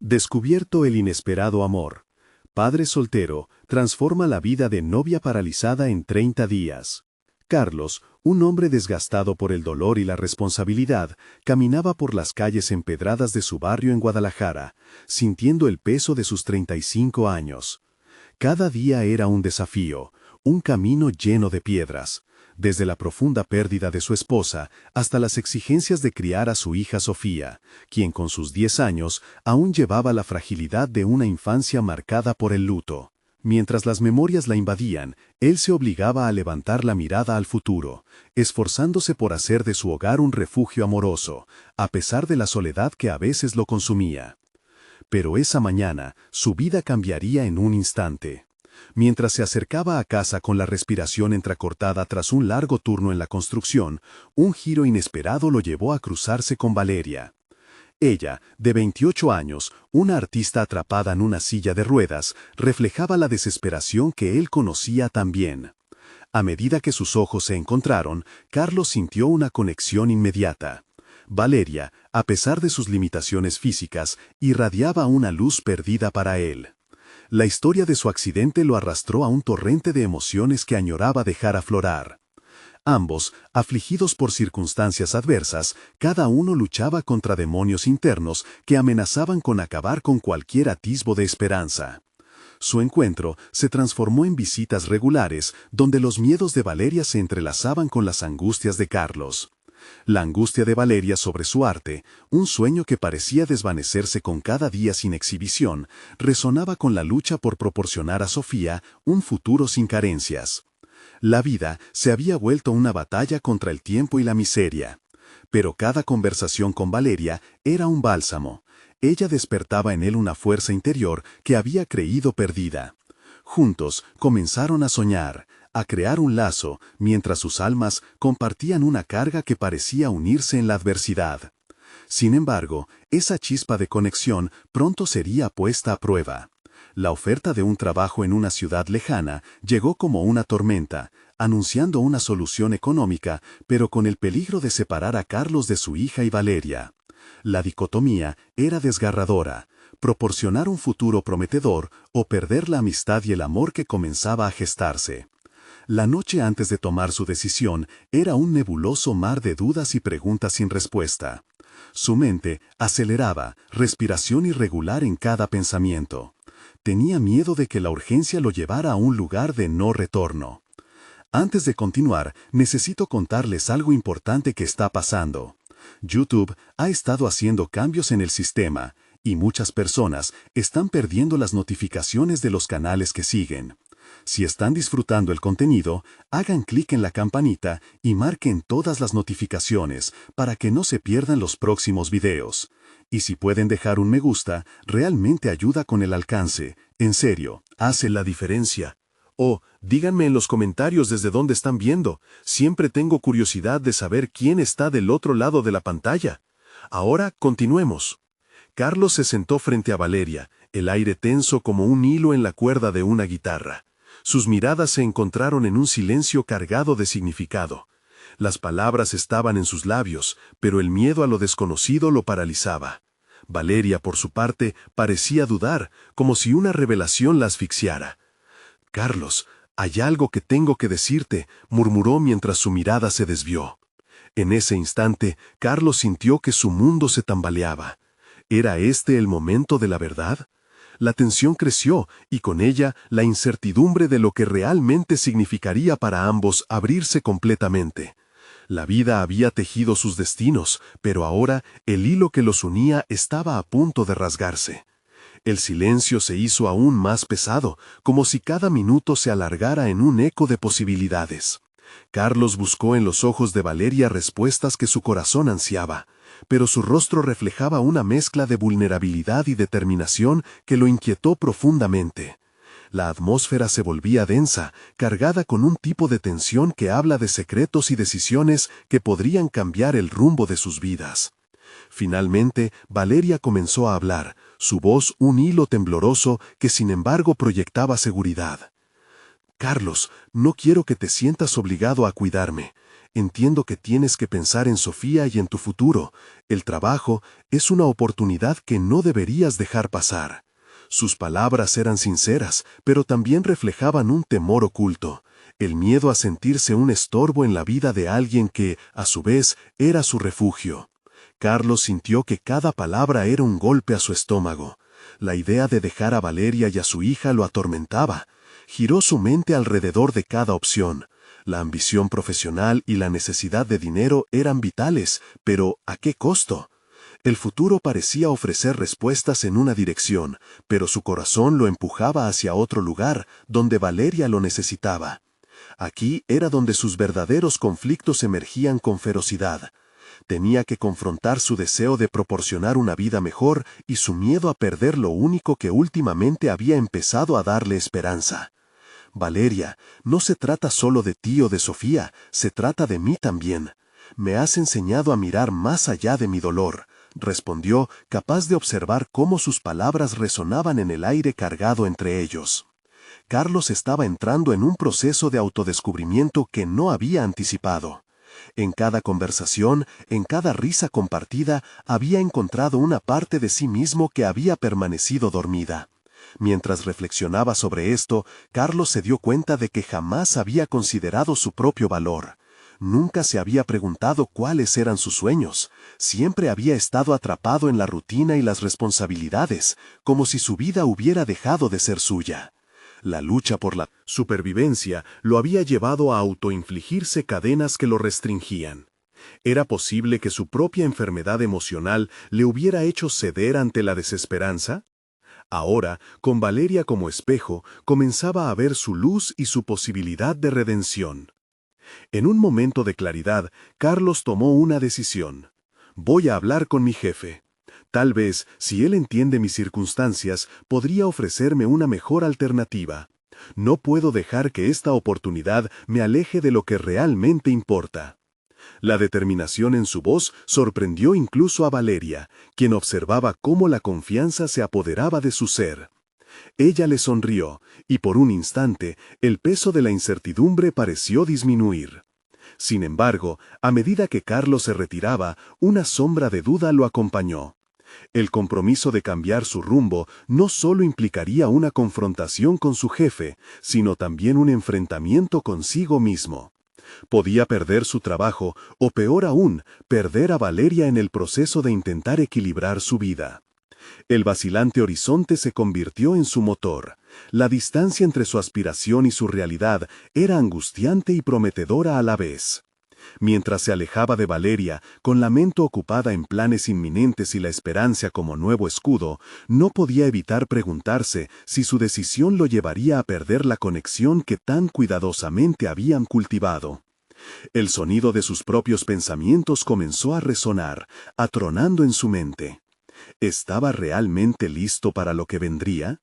Descubierto el inesperado amor. Padre soltero, transforma la vida de novia paralizada en 30 días. Carlos, un hombre desgastado por el dolor y la responsabilidad, caminaba por las calles empedradas de su barrio en Guadalajara, sintiendo el peso de sus 35 años. Cada día era un desafío, un camino lleno de piedras, desde la profunda pérdida de su esposa hasta las exigencias de criar a su hija Sofía, quien con sus 10 años aún llevaba la fragilidad de una infancia marcada por el luto. Mientras las memorias la invadían, él se obligaba a levantar la mirada al futuro, esforzándose por hacer de su hogar un refugio amoroso, a pesar de la soledad que a veces lo consumía. Pero esa mañana, su vida cambiaría en un instante. Mientras se acercaba a casa con la respiración entrecortada tras un largo turno en la construcción, un giro inesperado lo llevó a cruzarse con Valeria. Ella, de 28 años, una artista atrapada en una silla de ruedas, reflejaba la desesperación que él conocía tan bien. A medida que sus ojos se encontraron, Carlos sintió una conexión inmediata. Valeria, a pesar de sus limitaciones físicas, irradiaba una luz perdida para él. La historia de su accidente lo arrastró a un torrente de emociones que añoraba dejar aflorar. Ambos, afligidos por circunstancias adversas, cada uno luchaba contra demonios internos que amenazaban con acabar con cualquier atisbo de esperanza. Su encuentro se transformó en visitas regulares, donde los miedos de Valeria se entrelazaban con las angustias de Carlos. La angustia de Valeria sobre su arte, un sueño que parecía desvanecerse con cada día sin exhibición, resonaba con la lucha por proporcionar a Sofía un futuro sin carencias. La vida se había vuelto una batalla contra el tiempo y la miseria. Pero cada conversación con Valeria era un bálsamo. Ella despertaba en él una fuerza interior que había creído perdida. Juntos comenzaron a soñar, a crear un lazo, mientras sus almas compartían una carga que parecía unirse en la adversidad. Sin embargo, esa chispa de conexión pronto sería puesta a prueba. La oferta de un trabajo en una ciudad lejana llegó como una tormenta, anunciando una solución económica, pero con el peligro de separar a Carlos de su hija y Valeria. La dicotomía era desgarradora: proporcionar un futuro prometedor o perder la amistad y el amor que comenzaba a gestarse. La noche antes de tomar su decisión era un nebuloso mar de dudas y preguntas sin respuesta. Su mente aceleraba, respiración irregular en cada pensamiento. Tenía miedo de que la urgencia lo llevara a un lugar de no retorno. Antes de continuar, necesito contarles algo importante que está pasando. YouTube ha estado haciendo cambios en el sistema, y muchas personas están perdiendo las notificaciones de los canales que siguen. Si están disfrutando el contenido, hagan clic en la campanita y marquen todas las notificaciones para que no se pierdan los próximos videos. Y si pueden dejar un me gusta, realmente ayuda con el alcance. En serio, hace la diferencia. O, díganme en los comentarios desde dónde están viendo. Siempre tengo curiosidad de saber quién está del otro lado de la pantalla. Ahora, continuemos. Carlos se sentó frente a Valeria, el aire tenso como un hilo en la cuerda de una guitarra. Sus miradas se encontraron en un silencio cargado de significado. Las palabras estaban en sus labios, pero el miedo a lo desconocido lo paralizaba. Valeria, por su parte, parecía dudar, como si una revelación la asfixiara. «Carlos, hay algo que tengo que decirte», murmuró mientras su mirada se desvió. En ese instante, Carlos sintió que su mundo se tambaleaba. ¿Era este el momento de la verdad? La tensión creció, y con ella la incertidumbre de lo que realmente significaría para ambos abrirse completamente. La vida había tejido sus destinos, pero ahora el hilo que los unía estaba a punto de rasgarse. El silencio se hizo aún más pesado, como si cada minuto se alargara en un eco de posibilidades. Carlos buscó en los ojos de Valeria respuestas que su corazón ansiaba, pero su rostro reflejaba una mezcla de vulnerabilidad y determinación que lo inquietó profundamente. La atmósfera se volvía densa, cargada con un tipo de tensión que habla de secretos y decisiones que podrían cambiar el rumbo de sus vidas. Finalmente, Valeria comenzó a hablar, su voz un hilo tembloroso que sin embargo proyectaba seguridad. «Carlos, no quiero que te sientas obligado a cuidarme. entiendo que tienes que pensar en Sofía y en tu futuro. El trabajo es una oportunidad que no deberías dejar pasar. Sus palabras eran sinceras, pero también reflejaban un temor oculto, el miedo a sentirse un estorbo en la vida de alguien que, a su vez, era su refugio. Carlos sintió que cada palabra era un golpe a su estómago. La idea de dejar a Valeria y a su hija lo atormentaba. Giró su mente alrededor de cada opción. La ambición profesional y la necesidad de dinero eran vitales, pero ¿a qué costo? El futuro parecía ofrecer respuestas en una dirección, pero su corazón lo empujaba hacia otro lugar, donde Valeria lo necesitaba. Aquí era donde sus verdaderos conflictos emergían con ferocidad. Tenía que confrontar su deseo de proporcionar una vida mejor y su miedo a perder lo único que últimamente había empezado a darle esperanza. Valeria, no se trata solo de ti o de Sofía, se trata de mí también. Me has enseñado a mirar más allá de mi dolor, respondió, capaz de observar cómo sus palabras resonaban en el aire cargado entre ellos. Carlos estaba entrando en un proceso de autodescubrimiento que no había anticipado. En cada conversación, en cada risa compartida, había encontrado una parte de sí mismo que había permanecido dormida. Mientras reflexionaba sobre esto, Carlos se dio cuenta de que jamás había considerado su propio valor. Nunca se había preguntado cuáles eran sus sueños. Siempre había estado atrapado en la rutina y las responsabilidades, como si su vida hubiera dejado de ser suya. La lucha por la supervivencia lo había llevado a autoinfligirse cadenas que lo restringían. ¿Era posible que su propia enfermedad emocional le hubiera hecho ceder ante la desesperanza? Ahora, con Valeria como espejo, comenzaba a ver su luz y su posibilidad de redención. En un momento de claridad, Carlos tomó una decisión. Voy a hablar con mi jefe. Tal vez, si él entiende mis circunstancias, podría ofrecerme una mejor alternativa. No puedo dejar que esta oportunidad me aleje de lo que realmente importa. La determinación en su voz sorprendió incluso a Valeria, quien observaba cómo la confianza se apoderaba de su ser. Ella le sonrió, y por un instante, el peso de la incertidumbre pareció disminuir. Sin embargo, a medida que Carlos se retiraba, una sombra de duda lo acompañó. El compromiso de cambiar su rumbo no solo implicaría una confrontación con su jefe, sino también un enfrentamiento consigo mismo. Podía perder su trabajo, o peor aún, perder a Valeria en el proceso de intentar equilibrar su vida. El vacilante horizonte se convirtió en su motor. La distancia entre su aspiración y su realidad era angustiante y prometedora a la vez. Mientras se alejaba de Valeria, con la mente ocupada en planes inminentes y la esperanza como nuevo escudo, no podía evitar preguntarse si su decisión lo llevaría a perder la conexión que tan cuidadosamente habían cultivado. El sonido de sus propios pensamientos comenzó a resonar, atronando en su mente. ¿Estaba realmente listo para lo que vendría?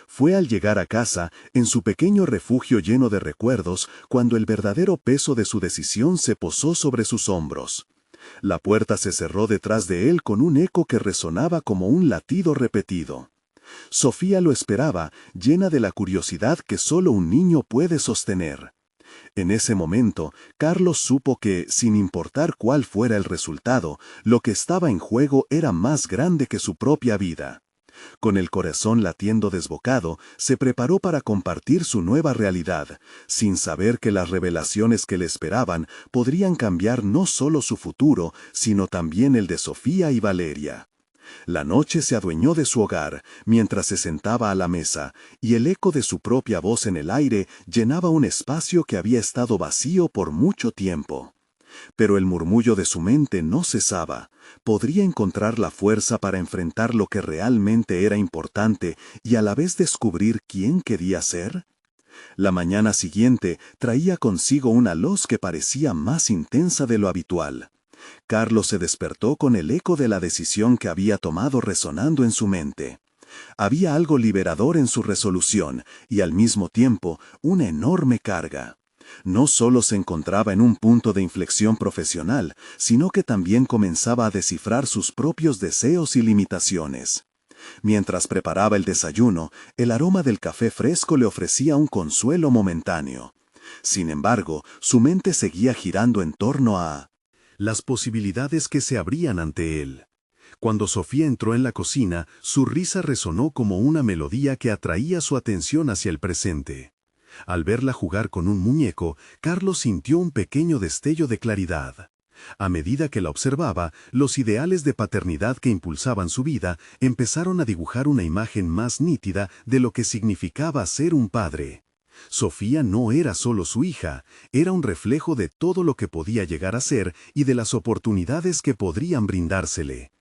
Fue al llegar a casa, en su pequeño refugio lleno de recuerdos, cuando el verdadero peso de su decisión se posó sobre sus hombros. La puerta se cerró detrás de él con un eco que resonaba como un latido repetido. Sofía lo esperaba, llena de la curiosidad que solo un niño puede sostener. En ese momento, Carlos supo que, sin importar cuál fuera el resultado, lo que estaba en juego era más grande que su propia vida. Con el corazón latiendo desbocado, se preparó para compartir su nueva realidad, sin saber que las revelaciones que le esperaban podrían cambiar no solo su futuro, sino también el de Sofía y Valeria. La noche se adueñó de su hogar, mientras se sentaba a la mesa, y el eco de su propia voz en el aire llenaba un espacio que había estado vacío por mucho tiempo. Pero el murmullo de su mente no cesaba. Podría encontrar la fuerza para enfrentar lo que realmente era importante y a la vez descubrir quién quería ser. La mañana siguiente traía consigo una luz que parecía más intensa de lo habitual. Carlos se despertó con el eco de la decisión que había tomado resonando en su mente. Había algo liberador en su resolución y al mismo tiempo una enorme carga. No solo se encontraba en un punto de inflexión profesional, sino que también comenzaba a descifrar sus propios deseos y limitaciones. Mientras preparaba el desayuno, el aroma del café fresco le ofrecía un consuelo momentáneo. Sin embargo, su mente seguía girando en torno a las posibilidades que se abrían ante él. Cuando Sofía entró en la cocina, su risa resonó como una melodía que atraía su atención hacia el presente. Al verla jugar con un muñeco, Carlos sintió un pequeño destello de claridad. A medida que la observaba, los ideales de paternidad que impulsaban su vida empezaron a dibujar una imagen más nítida de lo que significaba ser un padre. Sofía no era solo su hija, era un reflejo de todo lo que podía llegar a ser y de las oportunidades que podrían brindársele.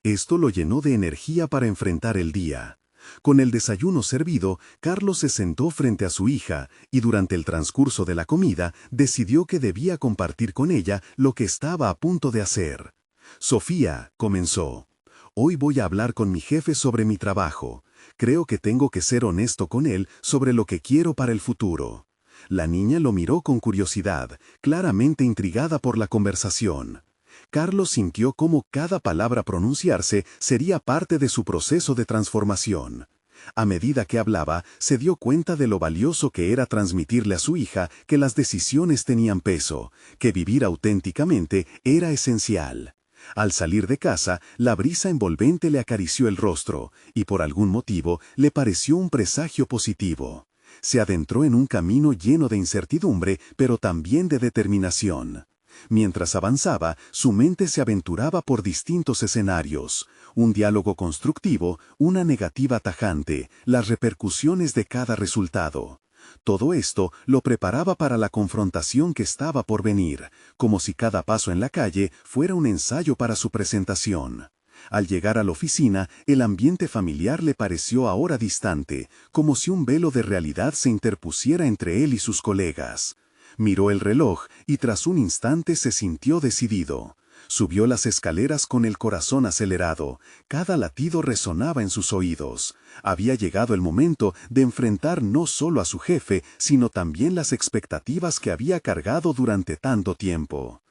Esto lo llenó de energía para enfrentar el día. Con el desayuno servido, Carlos se sentó frente a su hija y durante el transcurso de la comida decidió que debía compartir con ella lo que estaba a punto de hacer. Sofía, comenzó. Hoy voy a hablar con mi jefe sobre mi trabajo. Creo que tengo que ser honesto con él sobre lo que quiero para el futuro. La niña lo miró con curiosidad, claramente intrigada por la conversación. Carlos sintió cómo cada palabra a pronunciarse sería parte de su proceso de transformación. A medida que hablaba, se dio cuenta de lo valioso que era transmitirle a su hija que las decisiones tenían peso, que vivir auténticamente era esencial. Al salir de casa, la brisa envolvente le acarició el rostro, y por algún motivo le pareció un presagio positivo. Se adentró en un camino lleno de incertidumbre, pero también de determinación. Mientras avanzaba, su mente se aventuraba por distintos escenarios, un diálogo constructivo, una negativa tajante, las repercusiones de cada resultado. Todo esto lo preparaba para la confrontación que estaba por venir, como si cada paso en la calle fuera un ensayo para su presentación. Al llegar a la oficina, el ambiente familiar le pareció ahora distante, como si un velo de realidad se interpusiera entre él y sus colegas. Miró el reloj y tras un instante se sintió decidido. Subió las escaleras con el corazón acelerado. Cada latido resonaba en sus oídos. Había llegado el momento de enfrentar no solo a su jefe, sino también las expectativas que había cargado durante tanto tiempo.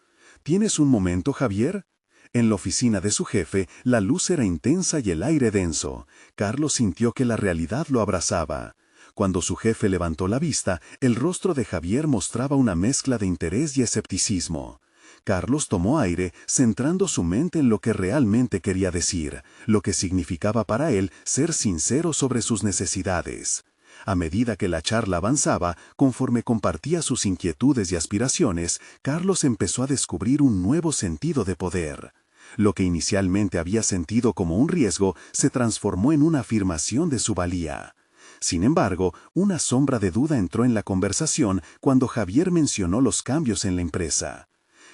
¿Tienes un momento, Javier? En la oficina de su jefe, la luz era intensa y el aire denso. Carlos sintió que la realidad lo abrazaba. Cuando su jefe levantó la vista, el rostro de Javier mostraba una mezcla de interés y escepticismo. Carlos tomó aire, centrando su mente en lo que realmente quería decir, lo que significaba para él ser sincero sobre sus necesidades. A medida que la charla avanzaba, conforme compartía sus inquietudes y aspiraciones, Carlos empezó a descubrir un nuevo sentido de poder. Lo que inicialmente había sentido como un riesgo se transformó en una afirmación de su valía. Sin embargo, una sombra de duda entró en la conversación cuando Javier mencionó los cambios en la empresa.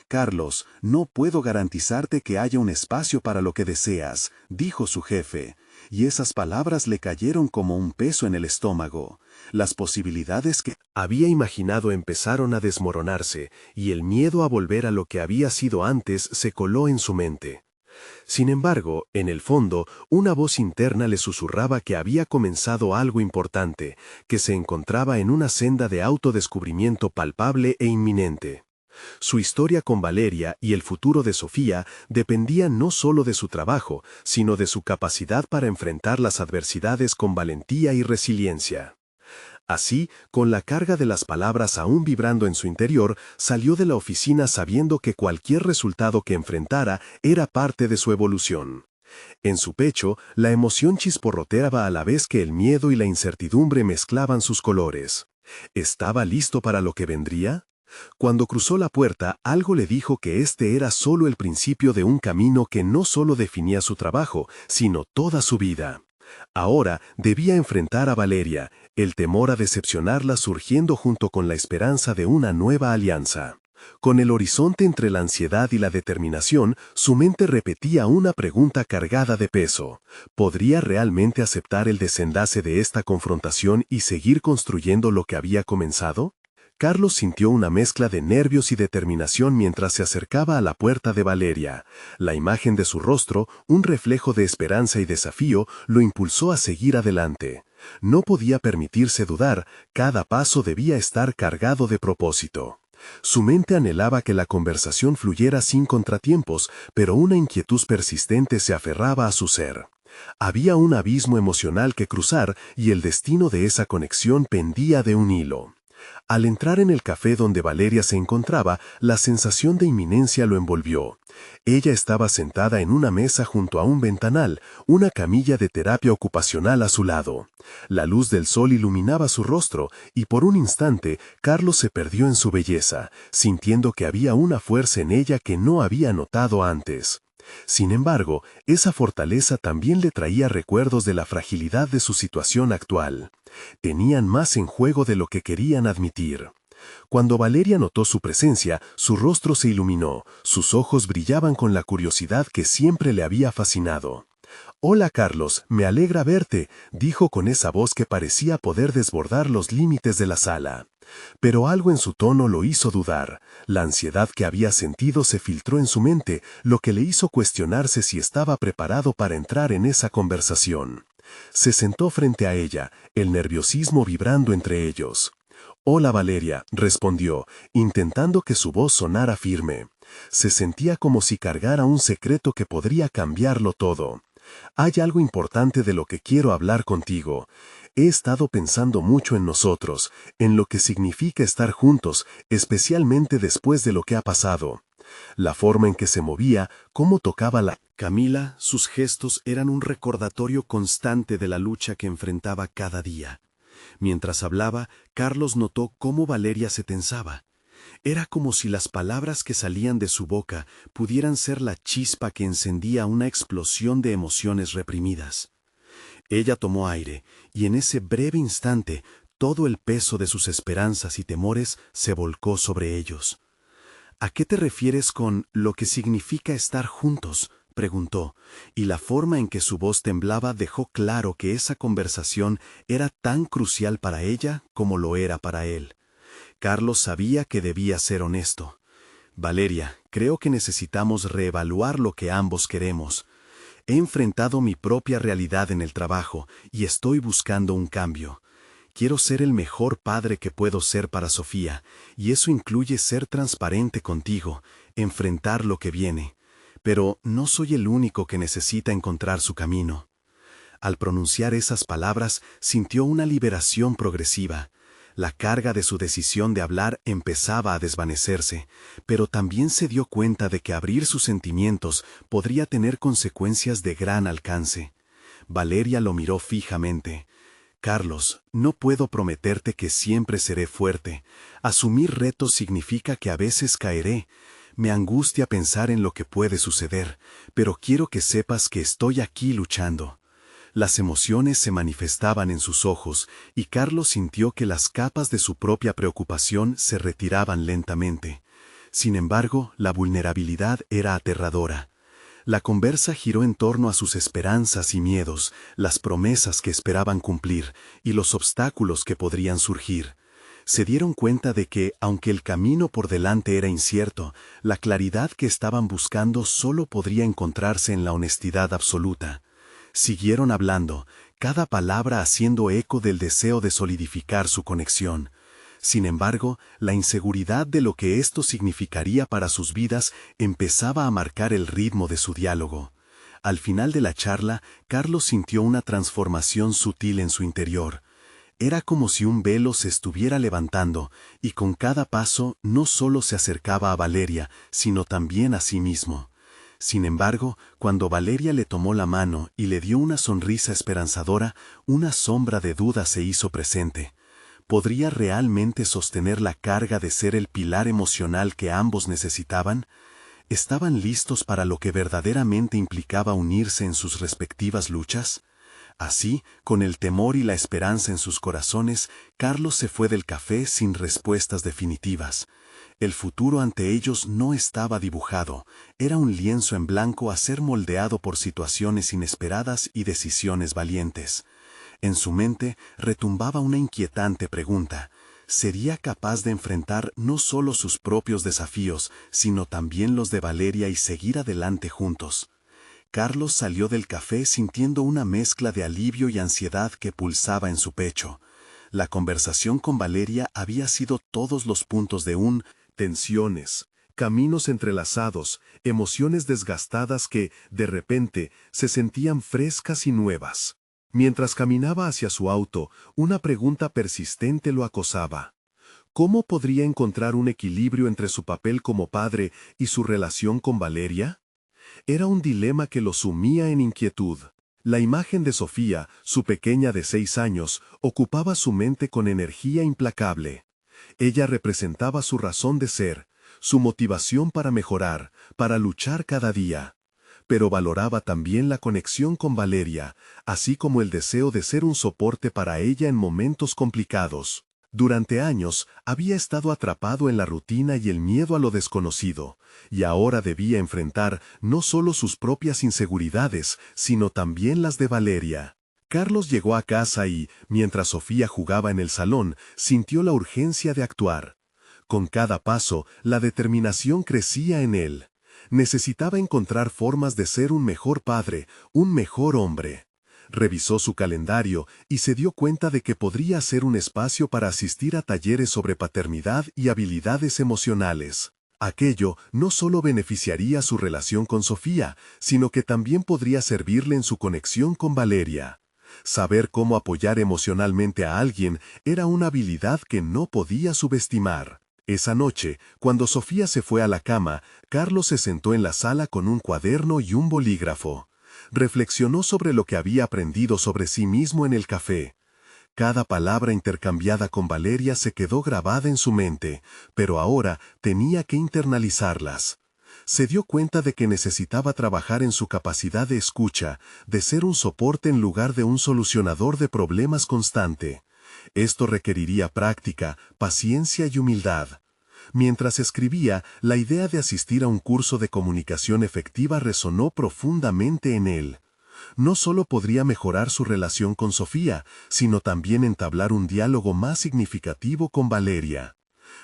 «Carlos, no puedo garantizarte que haya un espacio para lo que deseas», dijo su jefe, y esas palabras le cayeron como un peso en el estómago. Las posibilidades que había imaginado empezaron a desmoronarse, y el miedo a volver a lo que había sido antes se coló en su mente. Sin embargo, en el fondo, una voz interna le susurraba que había comenzado algo importante, que se encontraba en una senda de autodescubrimiento palpable e inminente. Su historia con Valeria y el futuro de Sofía dependían no solo de su trabajo, sino de su capacidad para enfrentar las adversidades con valentía y resiliencia. Así, con la carga de las palabras aún vibrando en su interior, salió de la oficina sabiendo que cualquier resultado que enfrentara era parte de su evolución. En su pecho, la emoción chisporroteaba a la vez que el miedo y la incertidumbre mezclaban sus colores. ¿Estaba listo para lo que vendría? Cuando cruzó la puerta, algo le dijo que este era solo el principio de un camino que no solo definía su trabajo, sino toda su vida. Ahora debía enfrentar a Valeria, el temor a decepcionarla surgiendo junto con la esperanza de una nueva alianza. Con el horizonte entre la ansiedad y la determinación, su mente repetía una pregunta cargada de peso. ¿Podría realmente aceptar el desenlace de esta confrontación y seguir construyendo lo que había comenzado? Carlos sintió una mezcla de nervios y determinación mientras se acercaba a la puerta de Valeria. La imagen de su rostro, un reflejo de esperanza y desafío, lo impulsó a seguir adelante. No podía permitirse dudar, cada paso debía estar cargado de propósito. Su mente anhelaba que la conversación fluyera sin contratiempos, pero una inquietud persistente se aferraba a su ser. Había un abismo emocional que cruzar y el destino de esa conexión pendía de un hilo. Al entrar en el café donde Valeria se encontraba, la sensación de inminencia lo envolvió. Ella estaba sentada en una mesa junto a un ventanal, una camilla de terapia ocupacional a su lado. La luz del sol iluminaba su rostro y por un instante Carlos se perdió en su belleza, sintiendo que había una fuerza en ella que no había notado antes. Sin embargo, esa fortaleza también le traía recuerdos de la fragilidad de su situación actual. Tenían más en juego de lo que querían admitir. Cuando Valeria notó su presencia, su rostro se iluminó, sus ojos brillaban con la curiosidad que siempre le había fascinado. «Hola Carlos, me alegra verte», dijo con esa voz que parecía poder desbordar los límites de la sala. Pero algo en su tono lo hizo dudar. La ansiedad que había sentido se filtró en su mente, lo que le hizo cuestionarse si estaba preparado para entrar en esa conversación. Se sentó frente a ella, el nerviosismo vibrando entre ellos. «Hola Valeria», respondió, intentando que su voz sonara firme. Se sentía como si cargara un secreto que podría cambiarlo todo. «Hay algo importante de lo que quiero hablar contigo. He estado pensando mucho en nosotros, en lo que significa estar juntos, especialmente después de lo que ha pasado». La forma en que se movía, cómo tocaba la Camila, sus gestos eran un recordatorio constante de la lucha que enfrentaba cada día. Mientras hablaba, Carlos notó cómo Valeria se tensaba. Era como si las palabras que salían de su boca pudieran ser la chispa que encendía una explosión de emociones reprimidas. Ella tomó aire, y en ese breve instante, todo el peso de sus esperanzas y temores se volcó sobre ellos. «¿A qué te refieres con lo que significa estar juntos?», preguntó, y la forma en que su voz temblaba dejó claro que esa conversación era tan crucial para ella como lo era para él. Carlos sabía que debía ser honesto. «Valeria, creo que necesitamos reevaluar lo que ambos queremos. He enfrentado mi propia realidad en el trabajo y estoy buscando un cambio. Quiero ser el mejor padre que puedo ser para Sofía, y eso incluye ser transparente contigo, enfrentar lo que viene. Pero no soy el único que necesita encontrar su camino». Al pronunciar esas palabras, sintió una liberación progresiva. La carga de su decisión de hablar empezaba a desvanecerse, pero también se dio cuenta de que abrir sus sentimientos podría tener consecuencias de gran alcance. Valeria lo miró fijamente. «Carlos, no puedo prometerte que siempre seré fuerte. Asumir retos significa que a veces caeré. Me angustia pensar en lo que puede suceder, pero quiero que sepas que estoy aquí luchando». Las emociones se manifestaban en sus ojos, y Carlos sintió que las capas de su propia preocupación se retiraban lentamente. Sin embargo, la vulnerabilidad era aterradora. La conversa giró en torno a sus esperanzas y miedos, las promesas que esperaban cumplir y los obstáculos que podrían surgir. Se dieron cuenta de que, aunque el camino por delante era incierto, la claridad que estaban buscando solo podría encontrarse en la honestidad absoluta. Siguieron hablando, cada palabra haciendo eco del deseo de solidificar su conexión. Sin embargo, la inseguridad de lo que esto significaría para sus vidas empezaba a marcar el ritmo de su diálogo. Al final de la charla, Carlos sintió una transformación sutil en su interior. Era como si un velo se estuviera levantando, y con cada paso no solo se acercaba a Valeria, sino también a sí mismo. Sin embargo, cuando Valeria le tomó la mano y le dio una sonrisa esperanzadora, una sombra de duda se hizo presente. ¿Podría realmente sostener la carga de ser el pilar emocional que ambos necesitaban? ¿Estaban listos para lo que verdaderamente implicaba unirse en sus respectivas luchas? Así, con el temor y la esperanza en sus corazones, Carlos se fue del café sin respuestas definitivas. El futuro ante ellos no estaba dibujado, era un lienzo en blanco a ser moldeado por situaciones inesperadas y decisiones valientes. En su mente retumbaba una inquietante pregunta: ¿sería capaz de enfrentar no solo sus propios desafíos, sino también los de Valeria y seguir adelante juntos? Carlos salió del café sintiendo una mezcla de alivio y ansiedad que pulsaba en su pecho. La conversación con Valeria había sido todos los puntos de tensiones, caminos entrelazados, emociones desgastadas que, de repente, se sentían frescas y nuevas. Mientras caminaba hacia su auto, una pregunta persistente lo acosaba. ¿Cómo podría encontrar un equilibrio entre su papel como padre y su relación con Valeria? Era un dilema que lo sumía en inquietud. La imagen de Sofía, su pequeña de 6 años, ocupaba su mente con energía implacable. Ella representaba su razón de ser, su motivación para mejorar, para luchar cada día. Pero valoraba también la conexión con Valeria, así como el deseo de ser un soporte para ella en momentos complicados. Durante años había estado atrapado en la rutina y el miedo a lo desconocido, y ahora debía enfrentar no solo sus propias inseguridades, sino también las de Valeria. Carlos llegó a casa y, mientras Sofía jugaba en el salón, sintió la urgencia de actuar. Con cada paso, la determinación crecía en él. Necesitaba encontrar formas de ser un mejor padre, un mejor hombre. Revisó su calendario y se dio cuenta de que podría hacer un espacio para asistir a talleres sobre paternidad y habilidades emocionales. Aquello no solo beneficiaría su relación con Sofía, sino que también podría servirle en su conexión con Valeria. Saber cómo apoyar emocionalmente a alguien era una habilidad que no podía subestimar. Esa noche, cuando Sofía se fue a la cama, Carlos se sentó en la sala con un cuaderno y un bolígrafo. Reflexionó sobre lo que había aprendido sobre sí mismo en el café. Cada palabra intercambiada con Valeria se quedó grabada en su mente, pero ahora tenía que internalizarlas. Se dio cuenta de que necesitaba trabajar en su capacidad de escucha, de ser un soporte en lugar de un solucionador de problemas constante. Esto requeriría práctica, paciencia y humildad. Mientras escribía, la idea de asistir a un curso de comunicación efectiva resonó profundamente en él. No solo podría mejorar su relación con Sofía, sino también entablar un diálogo más significativo con Valeria.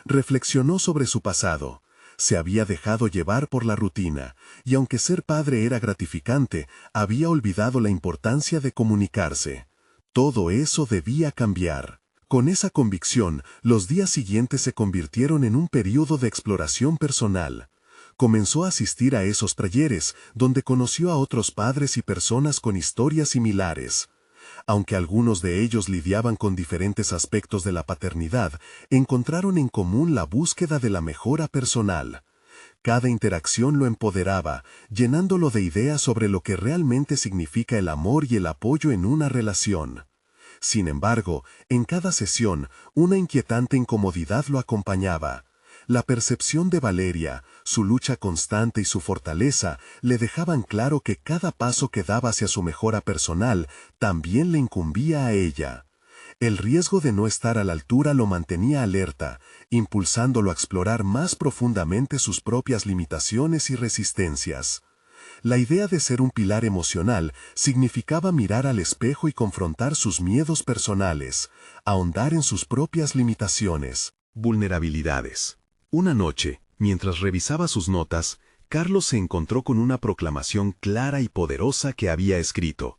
Reflexionó sobre su pasado. Se había dejado llevar por la rutina, y aunque ser padre era gratificante, había olvidado la importancia de comunicarse. Todo eso debía cambiar. Con esa convicción, los días siguientes se convirtieron en un periodo de exploración personal. Comenzó a asistir a esos talleres, donde conoció a otros padres y personas con historias similares. Aunque algunos de ellos lidiaban con diferentes aspectos de la paternidad, encontraron en común la búsqueda de la mejora personal. Cada interacción lo empoderaba, llenándolo de ideas sobre lo que realmente significa el amor y el apoyo en una relación. Sin embargo, en cada sesión, una inquietante incomodidad lo acompañaba. La percepción de Valeria, su lucha constante y su fortaleza le dejaban claro que cada paso que daba hacia su mejora personal también le incumbía a ella. El riesgo de no estar a la altura lo mantenía alerta, impulsándolo a explorar más profundamente sus propias limitaciones y resistencias. La idea de ser un pilar emocional significaba mirar al espejo y confrontar sus miedos personales, ahondar en sus propias limitaciones. Vulnerabilidades. Una noche, mientras revisaba sus notas, Carlos se encontró con una proclamación clara y poderosa que había escrito: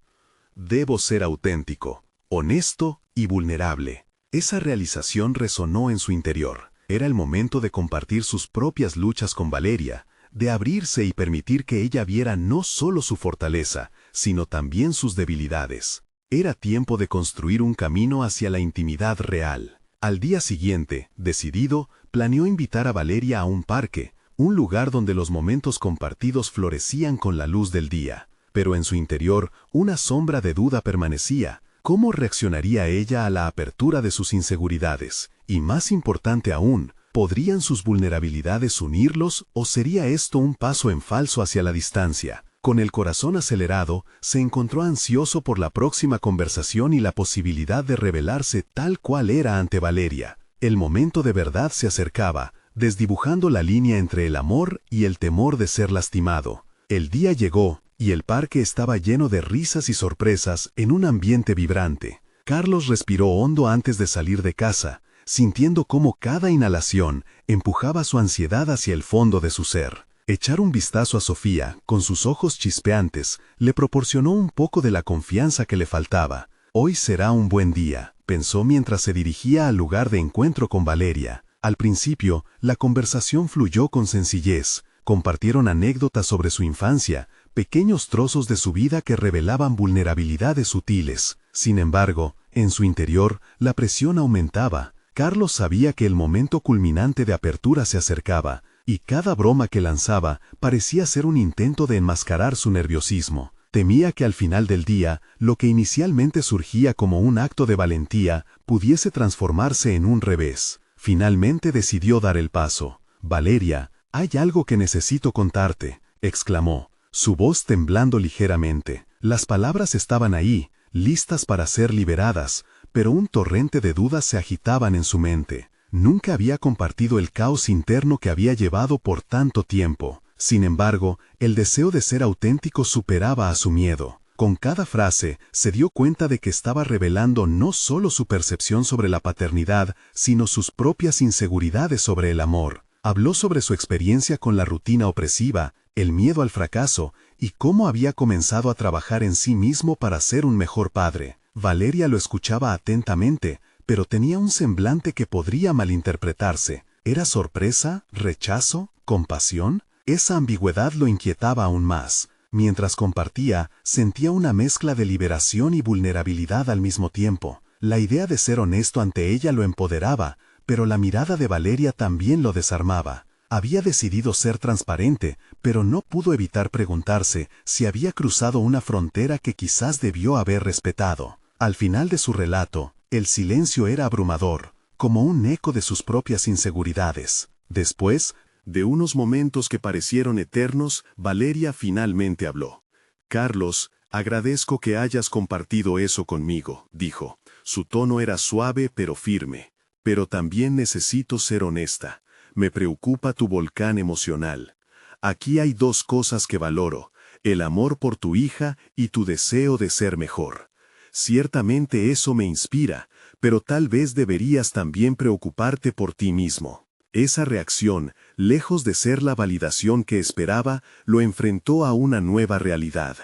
«Debo ser auténtico, honesto y vulnerable». Esa realización resonó en su interior. Era el momento de compartir sus propias luchas con Valeria, de abrirse y permitir que ella viera no solo su fortaleza, sino también sus debilidades. Era tiempo de construir un camino hacia la intimidad real. Al día siguiente, decidido, planeó invitar a Valeria a un parque, un lugar donde los momentos compartidos florecían con la luz del día. Pero en su interior, una sombra de duda permanecía. ¿Cómo reaccionaría ella a la apertura de sus inseguridades? Y más importante aún, ¿podrían sus vulnerabilidades unirlos o sería esto un paso en falso hacia la distancia? Con el corazón acelerado, se encontró ansioso por la próxima conversación y la posibilidad de revelarse tal cual era ante Valeria. El momento de verdad se acercaba, desdibujando la línea entre el amor y el temor de ser lastimado. El día llegó, y el parque estaba lleno de risas y sorpresas en un ambiente vibrante. Carlos respiró hondo antes de salir de casa, sintiendo cómo cada inhalación empujaba su ansiedad hacia el fondo de su ser. Echar un vistazo a Sofía, con sus ojos chispeantes, le proporcionó un poco de la confianza que le faltaba. Hoy será un buen día, pensó mientras se dirigía al lugar de encuentro con Valeria. Al principio, la conversación fluyó con sencillez. Compartieron anécdotas sobre su infancia, pequeños trozos de su vida que revelaban vulnerabilidades sutiles. Sin embargo, en su interior, la presión aumentaba. Carlos sabía que el momento culminante de apertura se acercaba, y cada broma que lanzaba parecía ser un intento de enmascarar su nerviosismo. Temía que al final del día, lo que inicialmente surgía como un acto de valentía, pudiese transformarse en un revés. Finalmente decidió dar el paso. «Valeria, hay algo que necesito contarte», exclamó, su voz temblando ligeramente. Las palabras estaban ahí, listas para ser liberadas, pero un torrente de dudas se agitaban en su mente. Nunca había compartido el caos interno que había llevado por tanto tiempo. Sin embargo, el deseo de ser auténtico superaba a su miedo. Con cada frase, se dio cuenta de que estaba revelando no solo su percepción sobre la paternidad, sino sus propias inseguridades sobre el amor. Habló sobre su experiencia con la rutina opresiva, el miedo al fracaso, y cómo había comenzado a trabajar en sí mismo para ser un mejor padre. Valeria lo escuchaba atentamente, pero tenía un semblante que podría malinterpretarse. ¿Era sorpresa, rechazo, compasión? Esa ambigüedad lo inquietaba aún más. Mientras compartía, sentía una mezcla de liberación y vulnerabilidad al mismo tiempo. La idea de ser honesto ante ella lo empoderaba, pero la mirada de Valeria también lo desarmaba. Había decidido ser transparente, pero no pudo evitar preguntarse si había cruzado una frontera que quizás debió haber respetado. Al final de su relato, el silencio era abrumador, como un eco de sus propias inseguridades. Después, de unos momentos que parecieron eternos, Valeria finalmente habló. «Carlos, agradezco que hayas compartido eso conmigo», dijo. Su tono era suave pero firme. «Pero también necesito ser honesta. Me preocupa tu volcán emocional. Aquí hay dos cosas que valoro, el amor por tu hija y tu deseo de ser mejor. Ciertamente eso me inspira, pero tal vez deberías también preocuparte por ti mismo». Esa reacción, lejos de ser la validación que esperaba, lo enfrentó a una nueva realidad.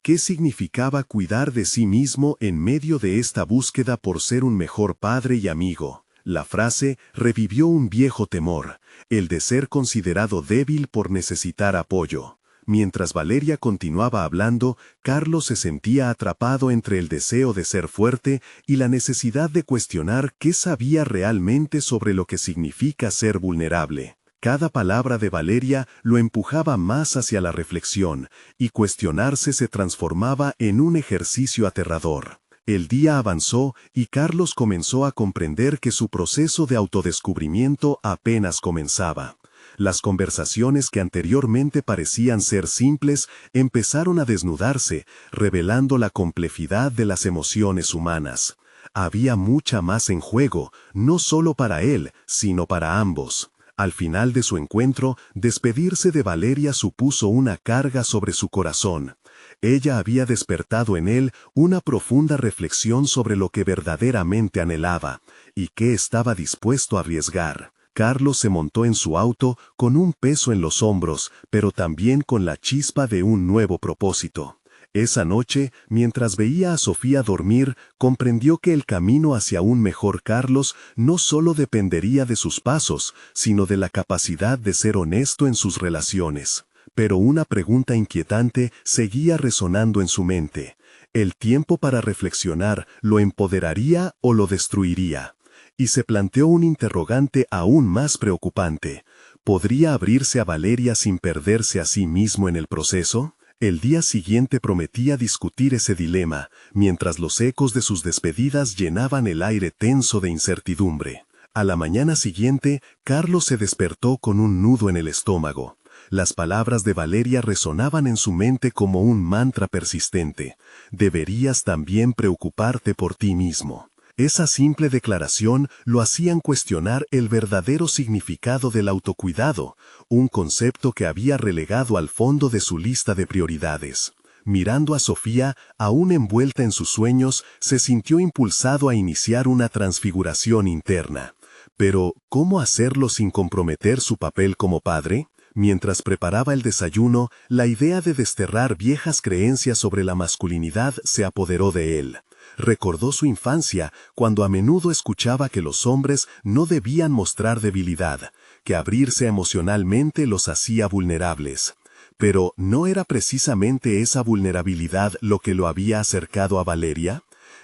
¿Qué significaba cuidar de sí mismo en medio de esta búsqueda por ser un mejor padre y amigo? La frase revivió un viejo temor, el de ser considerado débil por necesitar apoyo. Mientras Valeria continuaba hablando, Carlos se sentía atrapado entre el deseo de ser fuerte y la necesidad de cuestionar qué sabía realmente sobre lo que significa ser vulnerable. Cada palabra de Valeria lo empujaba más hacia la reflexión, y cuestionarse se transformaba en un ejercicio aterrador. El día avanzó y Carlos comenzó a comprender que su proceso de autodescubrimiento apenas comenzaba. Las conversaciones que anteriormente parecían ser simples empezaron a desnudarse, revelando la complejidad de las emociones humanas. Había mucha más en juego, no solo para él, sino para ambos. Al final de su encuentro, despedirse de Valeria supuso una carga sobre su corazón. Ella había despertado en él una profunda reflexión sobre lo que verdaderamente anhelaba, y qué estaba dispuesto a arriesgar. Carlos se montó en su auto con un peso en los hombros, pero también con la chispa de un nuevo propósito. Esa noche, mientras veía a Sofía dormir, comprendió que el camino hacia un mejor Carlos no solo dependería de sus pasos, sino de la capacidad de ser honesto en sus relaciones. Pero una pregunta inquietante seguía resonando en su mente. ¿El tiempo para reflexionar lo empoderaría o lo destruiría? Y se planteó un interrogante aún más preocupante. ¿Podría abrirse a Valeria sin perderse a sí mismo en el proceso? El día siguiente prometía discutir ese dilema, mientras los ecos de sus despedidas llenaban el aire tenso de incertidumbre. A la mañana siguiente, Carlos se despertó con un nudo en el estómago. Las palabras de Valeria resonaban en su mente como un mantra persistente. Deberías también preocuparte por ti mismo. Esa simple declaración lo hacían cuestionar el verdadero significado del autocuidado, un concepto que había relegado al fondo de su lista de prioridades. Mirando a Sofía, aún envuelta en sus sueños, se sintió impulsado a iniciar una transfiguración interna. Pero, ¿cómo hacerlo sin comprometer su papel como padre? Mientras preparaba el desayuno, la idea de desterrar viejas creencias sobre la masculinidad se apoderó de él. Recordó su infancia, cuando a menudo escuchaba que los hombres no debían mostrar debilidad, que abrirse emocionalmente los hacía vulnerables. Pero, ¿no era precisamente esa vulnerabilidad lo que lo había acercado a Valeria?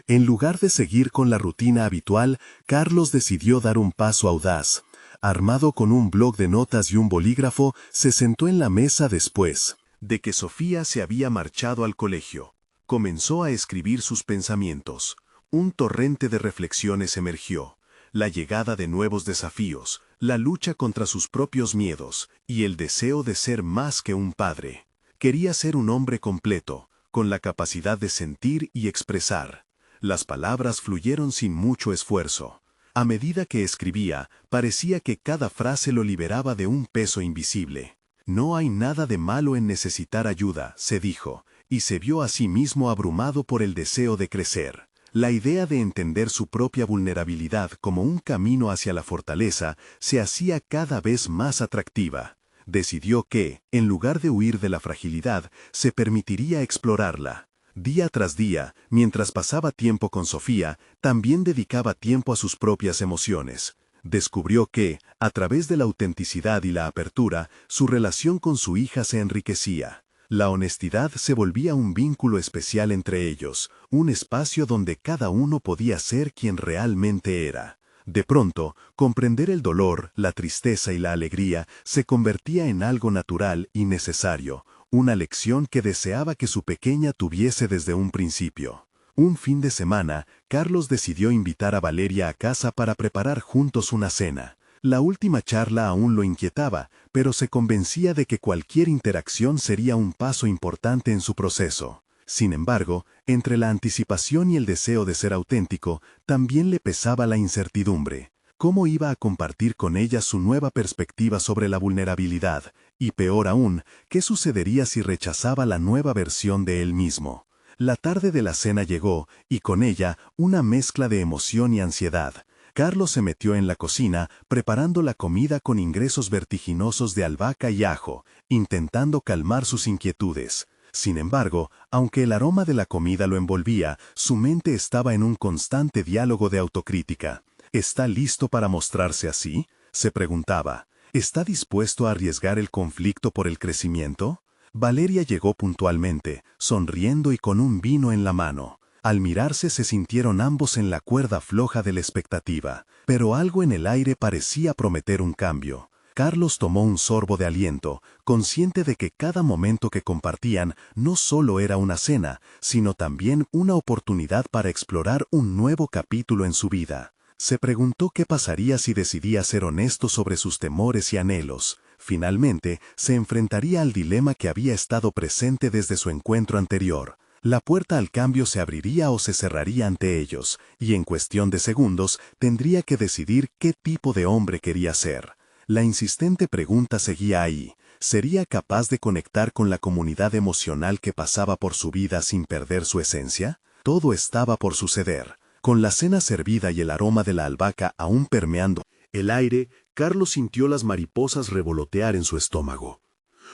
En lugar de seguir con la rutina habitual, Carlos decidió dar un paso audaz. Armado con un bloc de notas y un bolígrafo, se sentó en la mesa después de que Sofía se había marchado al colegio. Comenzó a escribir sus pensamientos. Un torrente de reflexiones emergió. La llegada de nuevos desafíos, la lucha contra sus propios miedos y el deseo de ser más que un padre. Quería ser un hombre completo, con la capacidad de sentir y expresar. Las palabras fluyeron sin mucho esfuerzo. A medida que escribía, parecía que cada frase lo liberaba de un peso invisible. No hay nada de malo en necesitar ayuda, se dijo, y se vio a sí mismo abrumado por el deseo de crecer. La idea de entender su propia vulnerabilidad como un camino hacia la fortaleza se hacía cada vez más atractiva. Decidió que, en lugar de huir de la fragilidad, se permitiría explorarla. Día tras día, mientras pasaba tiempo con Sofía, también dedicaba tiempo a sus propias emociones. Descubrió que, a través de la autenticidad y la apertura, su relación con su hija se enriquecía. La honestidad se volvía un vínculo especial entre ellos, un espacio donde cada uno podía ser quien realmente era. De pronto, comprender el dolor, la tristeza y la alegría se convertía en algo natural y necesario, una lección que deseaba que su pequeña tuviese desde un principio. Un fin de semana, Carlos decidió invitar a Valeria a casa para preparar juntos una cena. La última charla aún lo inquietaba, pero se convencía de que cualquier interacción sería un paso importante en su proceso. Sin embargo, entre la anticipación y el deseo de ser auténtico, también le pesaba la incertidumbre. ¿Cómo iba a compartir con ella su nueva perspectiva sobre la vulnerabilidad? Y peor aún, ¿qué sucedería si rechazaba la nueva versión de él mismo? La tarde de la cena llegó, y con ella, una mezcla de emoción y ansiedad. Carlos se metió en la cocina, preparando la comida con ingresos vertiginosos de albahaca y ajo, intentando calmar sus inquietudes. Sin embargo, aunque el aroma de la comida lo envolvía, su mente estaba en un constante diálogo de autocrítica. ¿Está listo para mostrarse así?, se preguntaba. ¿Está dispuesto a arriesgar el conflicto por el crecimiento? Valeria llegó puntualmente, sonriendo y con un vino en la mano. Al mirarse se sintieron ambos en la cuerda floja de la expectativa, pero algo en el aire parecía prometer un cambio. Carlos tomó un sorbo de aliento, consciente de que cada momento que compartían no solo era una cena, sino también una oportunidad para explorar un nuevo capítulo en su vida. Se preguntó qué pasaría si decidía ser honesto sobre sus temores y anhelos. Finalmente, se enfrentaría al dilema que había estado presente desde su encuentro anterior. La puerta al cambio se abriría o se cerraría ante ellos, y en cuestión de segundos tendría que decidir qué tipo de hombre quería ser. La insistente pregunta seguía ahí. ¿Sería capaz de conectar con la comunidad emocional que pasaba por su vida sin perder su esencia? Todo estaba por suceder. Con la cena servida y el aroma de la albahaca aún permeando el aire, Carlos sintió las mariposas revolotear en su estómago.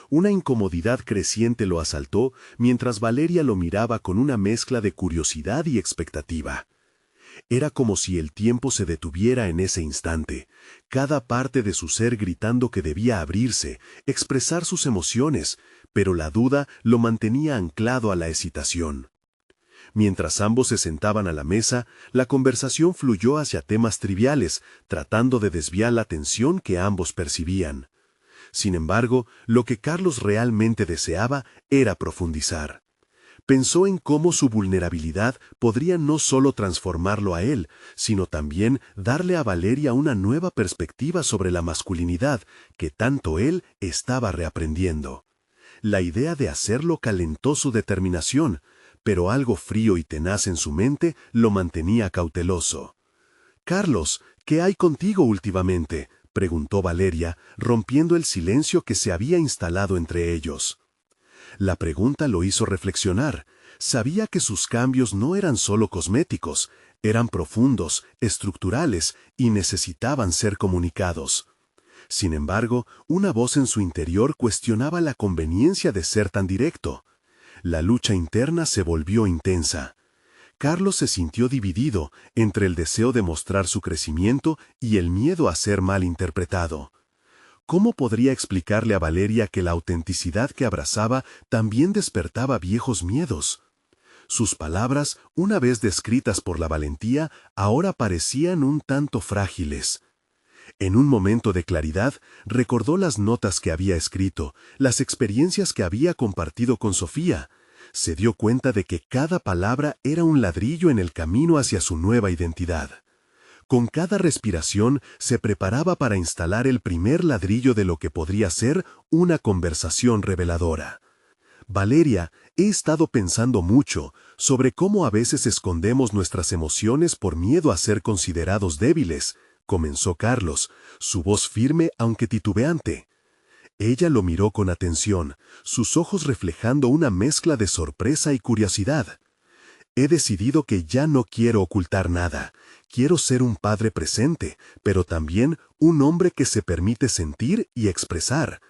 Una incomodidad creciente lo asaltó mientras Valeria lo miraba con una mezcla de curiosidad y expectativa. Era como si el tiempo se detuviera en ese instante, cada parte de su ser gritando que debía abrirse, expresar sus emociones, pero la duda lo mantenía anclado a la hesitación. Mientras ambos se sentaban a la mesa, la conversación fluyó hacia temas triviales, tratando de desviar la tensión que ambos percibían. Sin embargo, lo que Carlos realmente deseaba era profundizar. Pensó en cómo su vulnerabilidad podría no solo transformarlo a él, sino también darle a Valeria una nueva perspectiva sobre la masculinidad que tanto él estaba reaprendiendo. La idea de hacerlo calentó su determinación, pero algo frío y tenaz en su mente lo mantenía cauteloso. «Carlos, ¿qué hay contigo últimamente?», preguntó Valeria, rompiendo el silencio que se había instalado entre ellos. La pregunta lo hizo reflexionar. Sabía que sus cambios no eran solo cosméticos, eran profundos, estructurales y necesitaban ser comunicados. Sin embargo, una voz en su interior cuestionaba la conveniencia de ser tan directo. La lucha interna se volvió intensa. Carlos se sintió dividido entre el deseo de mostrar su crecimiento y el miedo a ser mal interpretado. ¿Cómo podría explicarle a Valeria que la autenticidad que abrazaba también despertaba viejos miedos? Sus palabras, una vez descritas por la valentía, ahora parecían un tanto frágiles. En un momento de claridad, recordó las notas que había escrito, las experiencias que había compartido con Sofía. Se dio cuenta de que cada palabra era un ladrillo en el camino hacia su nueva identidad. Con cada respiración se preparaba para instalar el primer ladrillo de lo que podría ser una conversación reveladora. Valeria, he estado pensando mucho sobre cómo a veces escondemos nuestras emociones por miedo a ser considerados débiles, comenzó Carlos, su voz firme aunque titubeante. Ella lo miró con atención, sus ojos reflejando una mezcla de sorpresa y curiosidad. He decidido que ya no quiero ocultar nada. Quiero ser un padre presente, pero también un hombre que se permite sentir y expresar.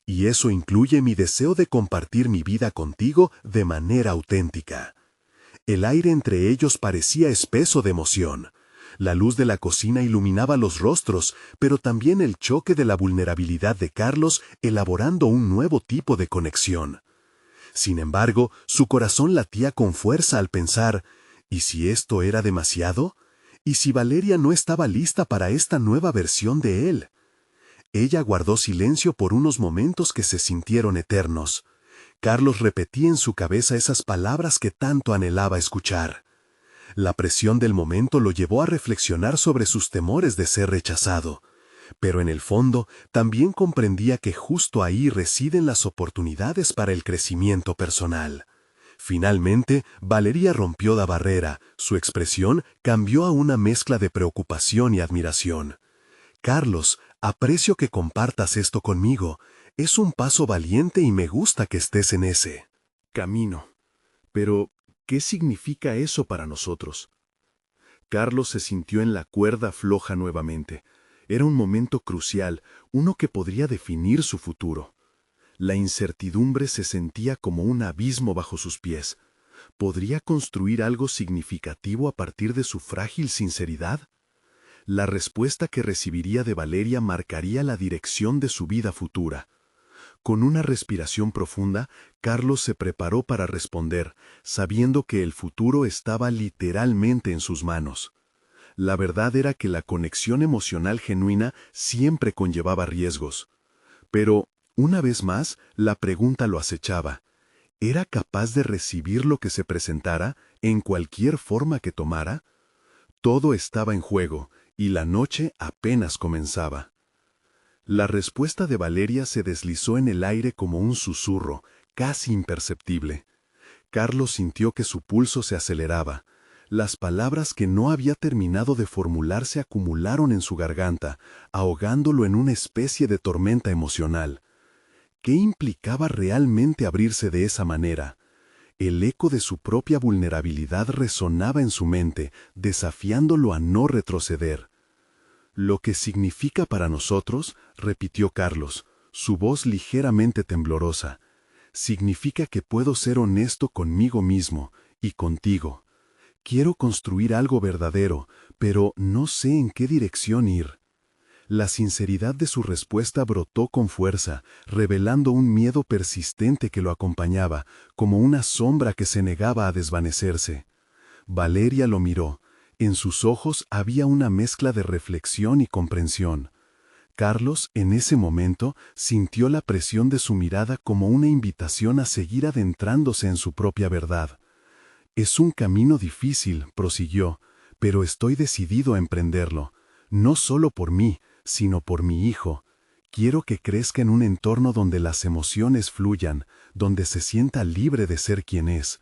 Y eso incluye mi deseo de compartir mi vida contigo de manera auténtica. El aire entre ellos parecía espeso de emoción. La luz de la cocina iluminaba los rostros, pero también el choque de la vulnerabilidad de Carlos elaborando un nuevo tipo de conexión. Sin embargo, su corazón latía con fuerza al pensar, ¿y si esto era demasiado? ¿Y si Valeria no estaba lista para esta nueva versión de él? Ella guardó silencio por unos momentos que se sintieron eternos. Carlos repetía en su cabeza esas palabras que tanto anhelaba escuchar. La presión del momento lo llevó a reflexionar sobre sus temores de ser rechazado, pero en el fondo también comprendía que justo ahí residen las oportunidades para el crecimiento personal. Finalmente, Valeria rompió la barrera, su expresión cambió a una mezcla de preocupación y admiración. Carlos, aprecio que compartas esto conmigo. Es un paso valiente y me gusta que estés en ese camino. Pero, ¿qué significa eso para nosotros? Carlos se sintió en la cuerda floja nuevamente. Era un momento crucial, uno que podría definir su futuro. La incertidumbre se sentía como un abismo bajo sus pies. ¿Podría construir algo significativo a partir de su frágil sinceridad? La respuesta que recibiría de Valeria marcaría la dirección de su vida futura. Con una respiración profunda, Carlos se preparó para responder, sabiendo que el futuro estaba literalmente en sus manos. La verdad era que la conexión emocional genuina siempre conllevaba riesgos. Pero, una vez más, la pregunta lo acechaba. ¿Era capaz de recibir lo que se presentara, en cualquier forma que tomara? Todo estaba en juego, y la noche apenas comenzaba. La respuesta de Valeria se deslizó en el aire como un susurro, casi imperceptible. Carlos sintió que su pulso se aceleraba. Las palabras que no había terminado de formular se acumularon en su garganta, ahogándolo en una especie de tormenta emocional. ¿Qué implicaba realmente abrirse de esa manera? El eco de su propia vulnerabilidad resonaba en su mente, desafiándolo a no retroceder. «Lo que significa para nosotros», repitió Carlos, su voz ligeramente temblorosa, «significa que puedo ser honesto conmigo mismo y contigo. Quiero construir algo verdadero, pero no sé en qué dirección ir». La sinceridad de su respuesta brotó con fuerza, revelando un miedo persistente que lo acompañaba, como una sombra que se negaba a desvanecerse. Valeria lo miró. En sus ojos había una mezcla de reflexión y comprensión. Carlos, en ese momento, sintió la presión de su mirada como una invitación a seguir adentrándose en su propia verdad. «Es un camino difícil», prosiguió, «pero estoy decidido a emprenderlo. No solo por mí, sino por mi hijo. Quiero que crezca en un entorno donde las emociones fluyan, donde se sienta libre de ser quien es».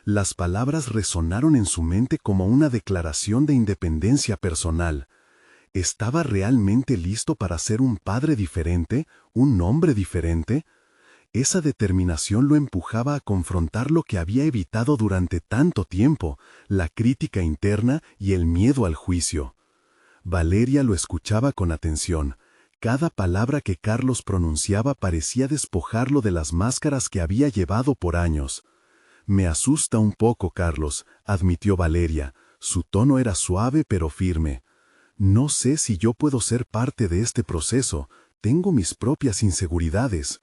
Las palabras resonaron en su mente como una declaración de independencia personal. ¿Estaba realmente listo para ser un padre diferente, un hombre diferente? Esa determinación lo empujaba a confrontar lo que había evitado durante tanto tiempo, la crítica interna y el miedo al juicio. Valeria lo escuchaba con atención. Cada palabra que Carlos pronunciaba parecía despojarlo de las máscaras que había llevado por años. «Me asusta un poco, Carlos», admitió Valeria. Su tono era suave pero firme. «No sé si yo puedo ser parte de este proceso. Tengo mis propias inseguridades».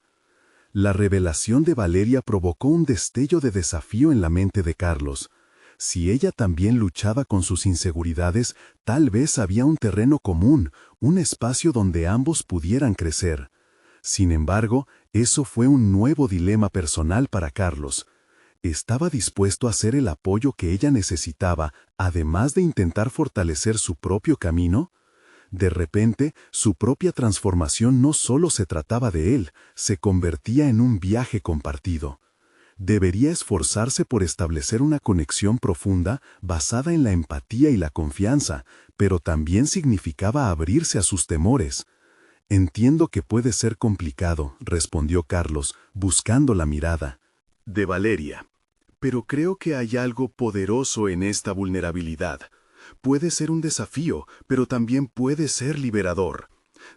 La revelación de Valeria provocó un destello de desafío en la mente de Carlos. Si ella también luchaba con sus inseguridades, tal vez había un terreno común, un espacio donde ambos pudieran crecer. Sin embargo, eso fue un nuevo dilema personal para Carlos. ¿Estaba dispuesto a ser el apoyo que ella necesitaba, además de intentar fortalecer su propio camino? De repente, su propia transformación no solo se trataba de él, se convertía en un viaje compartido. Debería esforzarse por establecer una conexión profunda basada en la empatía y la confianza, pero también significaba abrirse a sus temores. «Entiendo que puede ser complicado», respondió Carlos, buscando la mirada de Valeria. «Pero creo que hay algo poderoso en esta vulnerabilidad. Puede ser un desafío, pero también puede ser liberador.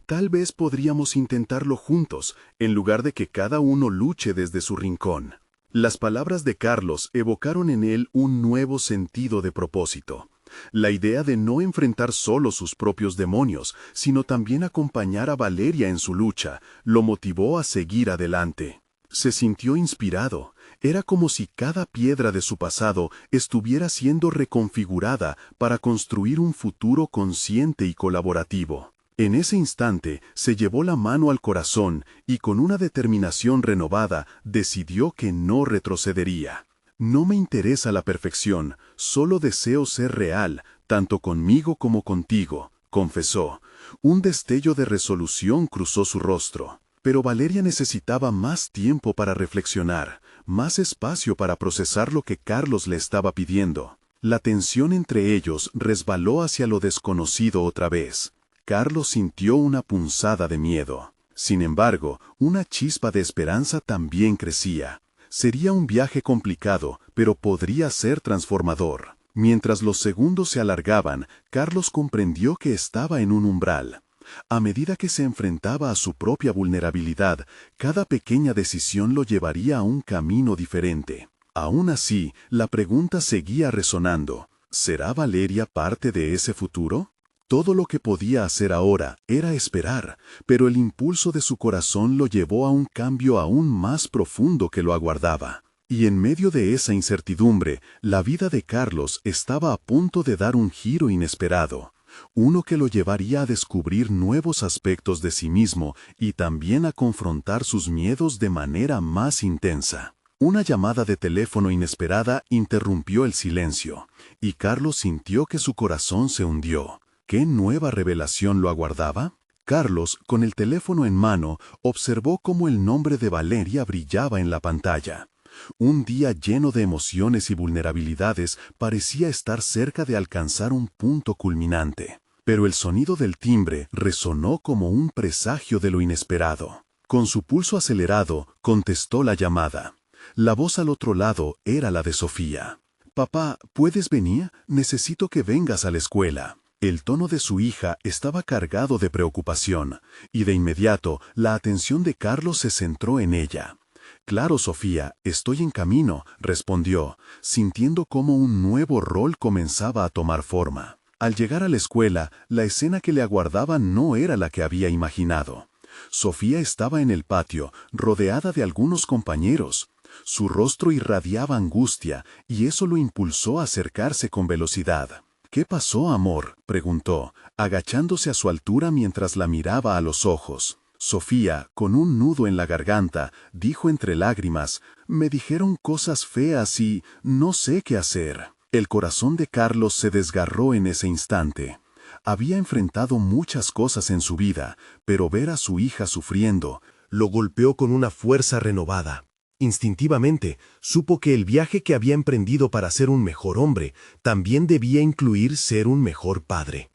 Tal vez podríamos intentarlo juntos, en lugar de que cada uno luche desde su rincón». Las palabras de Carlos evocaron en él un nuevo sentido de propósito. La idea de no enfrentar solo sus propios demonios, sino también acompañar a Valeria en su lucha, lo motivó a seguir adelante. Se sintió inspirado. Era como si cada piedra de su pasado estuviera siendo reconfigurada para construir un futuro consciente y colaborativo. En ese instante se llevó la mano al corazón y con una determinación renovada decidió que no retrocedería. «No me interesa la perfección, solo deseo ser real, tanto conmigo como contigo», confesó. Un destello de resolución cruzó su rostro. Pero Valeria necesitaba más tiempo para reflexionar, más espacio para procesar lo que Carlos le estaba pidiendo. La tensión entre ellos resbaló hacia lo desconocido otra vez. Carlos sintió una punzada de miedo. Sin embargo, una chispa de esperanza también crecía. Sería un viaje complicado, pero podría ser transformador. Mientras los segundos se alargaban, Carlos comprendió que estaba en un umbral. A medida que se enfrentaba a su propia vulnerabilidad, cada pequeña decisión lo llevaría a un camino diferente. Aún así, la pregunta seguía resonando. ¿Será Valeria parte de ese futuro? Todo lo que podía hacer ahora era esperar, pero el impulso de su corazón lo llevó a un cambio aún más profundo que lo aguardaba. Y en medio de esa incertidumbre, la vida de Carlos estaba a punto de dar un giro inesperado. Uno que lo llevaría a descubrir nuevos aspectos de sí mismo y también a confrontar sus miedos de manera más intensa. Una llamada de teléfono inesperada interrumpió el silencio, y Carlos sintió que su corazón se hundió. ¿Qué nueva revelación lo aguardaba? Carlos, con el teléfono en mano, observó cómo el nombre de Valeria brillaba en la pantalla. Un día lleno de emociones y vulnerabilidades parecía estar cerca de alcanzar un punto culminante. Pero el sonido del timbre resonó como un presagio de lo inesperado. Con su pulso acelerado, contestó la llamada. La voz al otro lado era la de Sofía. «Papá, ¿puedes venir? Necesito que vengas a la escuela». El tono de su hija estaba cargado de preocupación, y de inmediato la atención de Carlos se centró en ella. «Claro, Sofía, estoy en camino», respondió, sintiendo cómo un nuevo rol comenzaba a tomar forma. Al llegar a la escuela, la escena que le aguardaba no era la que había imaginado. Sofía estaba en el patio, rodeada de algunos compañeros. Su rostro irradiaba angustia, y eso lo impulsó a acercarse con velocidad. «¿Qué pasó, amor?», preguntó, agachándose a su altura mientras la miraba a los ojos. Sofía, con un nudo en la garganta, dijo entre lágrimas: «Me dijeron cosas feas y no sé qué hacer». El corazón de Carlos se desgarró en ese instante. Había enfrentado muchas cosas en su vida, pero ver a su hija sufriendo lo golpeó con una fuerza renovada. Instintivamente, supo que el viaje que había emprendido para ser un mejor hombre también debía incluir ser un mejor padre.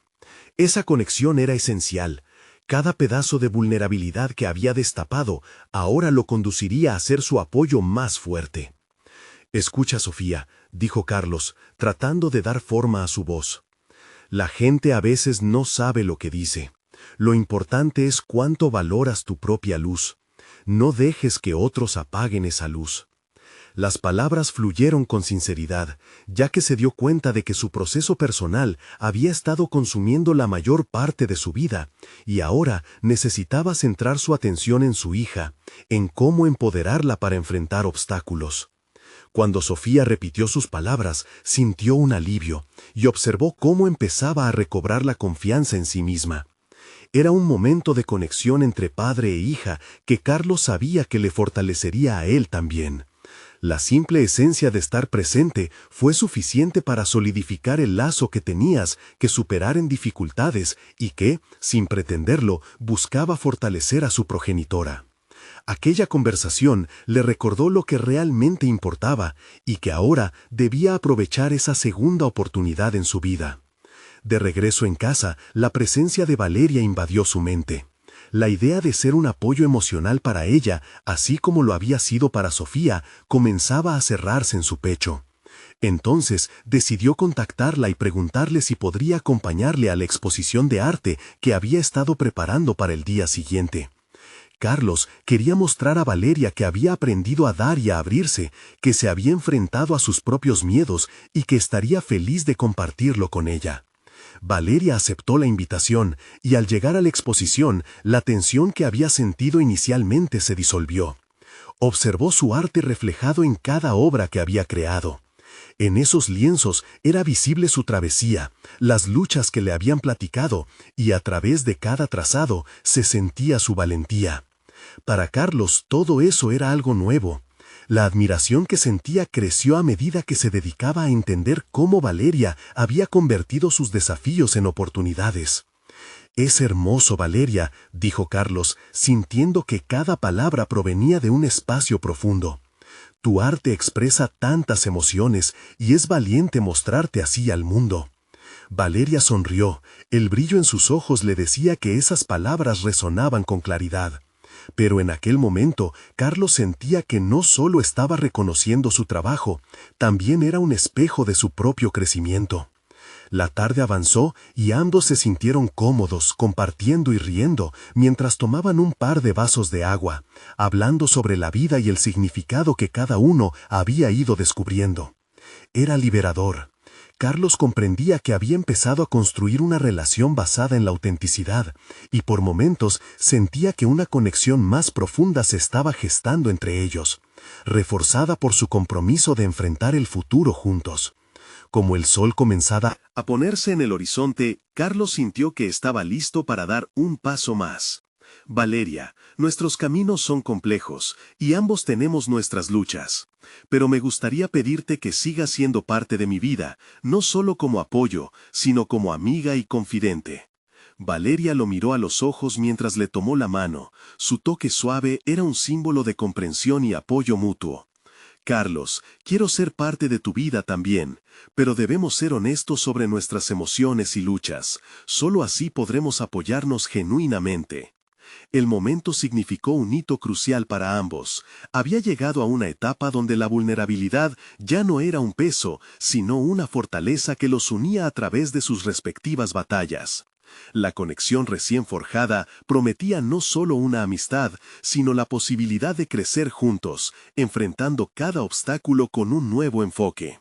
Esa conexión era esencial. Cada pedazo de vulnerabilidad que había destapado ahora lo conduciría a ser su apoyo más fuerte. «Escucha, Sofía», dijo Carlos, tratando de dar forma a su voz. «La gente a veces no sabe lo que dice. Lo importante es cuánto valoras tu propia luz. No dejes que otros apaguen esa luz». Las palabras fluyeron con sinceridad, ya que se dio cuenta de que su proceso personal había estado consumiendo la mayor parte de su vida, y ahora necesitaba centrar su atención en su hija, en cómo empoderarla para enfrentar obstáculos. Cuando Sofía repitió sus palabras, sintió un alivio, y observó cómo empezaba a recobrar la confianza en sí misma. Era un momento de conexión entre padre e hija que Carlos sabía que le fortalecería a él también. La simple esencia de estar presente fue suficiente para solidificar el lazo que tenías que superar en dificultades y que, sin pretenderlo, buscaba fortalecer a su progenitora. Aquella conversación le recordó lo que realmente importaba y que ahora debía aprovechar esa segunda oportunidad en su vida. De regreso en casa, la presencia de Valeria invadió su mente. La idea de ser un apoyo emocional para ella, así como lo había sido para Sofía, comenzaba a cerrarse en su pecho. Entonces decidió contactarla y preguntarle si podría acompañarle a la exposición de arte que había estado preparando para el día siguiente. Carlos quería mostrar a Valeria que había aprendido a dar y a abrirse, que se había enfrentado a sus propios miedos y que estaría feliz de compartirlo con ella. Valeria aceptó la invitación y al llegar a la exposición, la tensión que había sentido inicialmente se disolvió. Observó su arte reflejado en cada obra que había creado. En esos lienzos era visible su travesía, las luchas que le habían platicado, y a través de cada trazado se sentía su valentía. Para Carlos todo eso era algo nuevo. La admiración que sentía creció a medida que se dedicaba a entender cómo Valeria había convertido sus desafíos en oportunidades. «Es hermoso, Valeria», dijo Carlos, sintiendo que cada palabra provenía de un espacio profundo. «Tu arte expresa tantas emociones y es valiente mostrarte así al mundo». Valeria sonrió. El brillo en sus ojos le decía que esas palabras resonaban con claridad. Pero en aquel momento, Carlos sentía que no solo estaba reconociendo su trabajo, también era un espejo de su propio crecimiento. La tarde avanzó y ambos se sintieron cómodos, compartiendo y riendo, mientras tomaban un par de vasos de agua, hablando sobre la vida y el significado que cada uno había ido descubriendo. Era liberador. Carlos comprendía que había empezado a construir una relación basada en la autenticidad, y por momentos sentía que una conexión más profunda se estaba gestando entre ellos, reforzada por su compromiso de enfrentar el futuro juntos. Como el sol comenzaba a ponerse en el horizonte, Carlos sintió que estaba listo para dar un paso más. «Valeria, nuestros caminos son complejos, y ambos tenemos nuestras luchas. Pero me gustaría pedirte que sigas siendo parte de mi vida, no solo como apoyo, sino como amiga y confidente». Valeria lo miró a los ojos mientras le tomó la mano. Su toque suave era un símbolo de comprensión y apoyo mutuo. «Carlos, quiero ser parte de tu vida también, pero debemos ser honestos sobre nuestras emociones y luchas. Solo así podremos apoyarnos genuinamente». El momento significó un hito crucial para ambos. Había llegado a una etapa donde la vulnerabilidad ya no era un peso, sino una fortaleza que los unía a través de sus respectivas batallas. La conexión recién forjada prometía no solo una amistad, sino la posibilidad de crecer juntos, enfrentando cada obstáculo con un nuevo enfoque.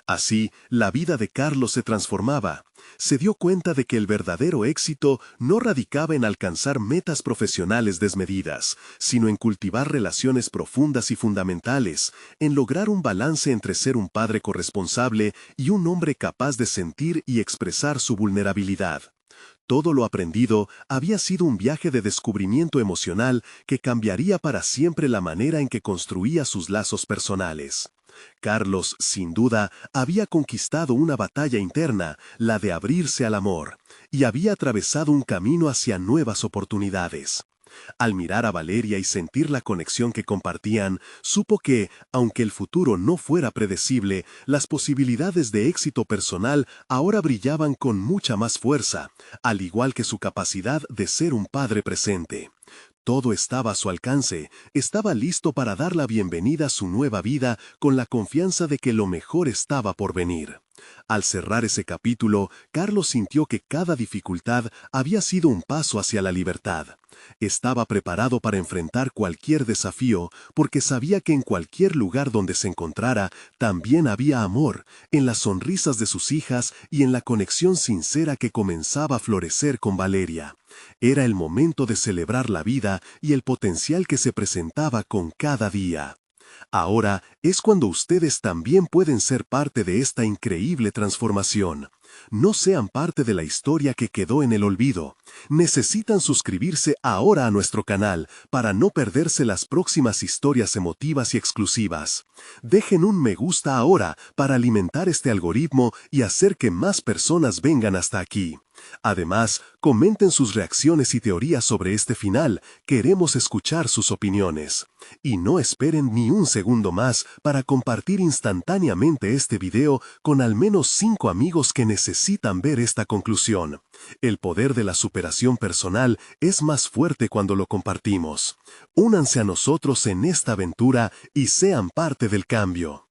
Así, la vida de Carlos se transformaba. Se dio cuenta de que el verdadero éxito no radicaba en alcanzar metas profesionales desmedidas, sino en cultivar relaciones profundas y fundamentales, en lograr un balance entre ser un padre corresponsable y un hombre capaz de sentir y expresar su vulnerabilidad. Todo lo aprendido había sido un viaje de descubrimiento emocional que cambiaría para siempre la manera en que construía sus lazos personales. Carlos, sin duda, había conquistado una batalla interna, la de abrirse al amor, y había atravesado un camino hacia nuevas oportunidades. Al mirar a Valeria y sentir la conexión que compartían, supo que, aunque el futuro no fuera predecible, las posibilidades de éxito personal ahora brillaban con mucha más fuerza, al igual que su capacidad de ser un padre presente. Todo estaba a su alcance, estaba listo para dar la bienvenida a su nueva vida con la confianza de que lo mejor estaba por venir. Al cerrar ese capítulo, Carlos sintió que cada dificultad había sido un paso hacia la libertad. Estaba preparado para enfrentar cualquier desafío porque sabía que en cualquier lugar donde se encontrara también había amor, en las sonrisas de sus hijas y en la conexión sincera que comenzaba a florecer con Valeria. Era el momento de celebrar la vida y el potencial que se presentaba con cada día. Ahora es cuando ustedes también pueden ser parte de esta increíble transformación. No sean parte de la historia que quedó en el olvido. Necesitan suscribirse ahora a nuestro canal para no perderse las próximas historias emotivas y exclusivas. Dejen un me gusta ahora para alimentar este algoritmo y hacer que más personas vengan hasta aquí. Además, comenten sus reacciones y teorías sobre este final. Queremos escuchar sus opiniones. Y no esperen ni un segundo más para compartir instantáneamente este video con al menos 5 amigos que necesitan ver esta conclusión. El poder de la superación personal es más fuerte cuando lo compartimos. Únanse a nosotros en esta aventura y sean parte del cambio.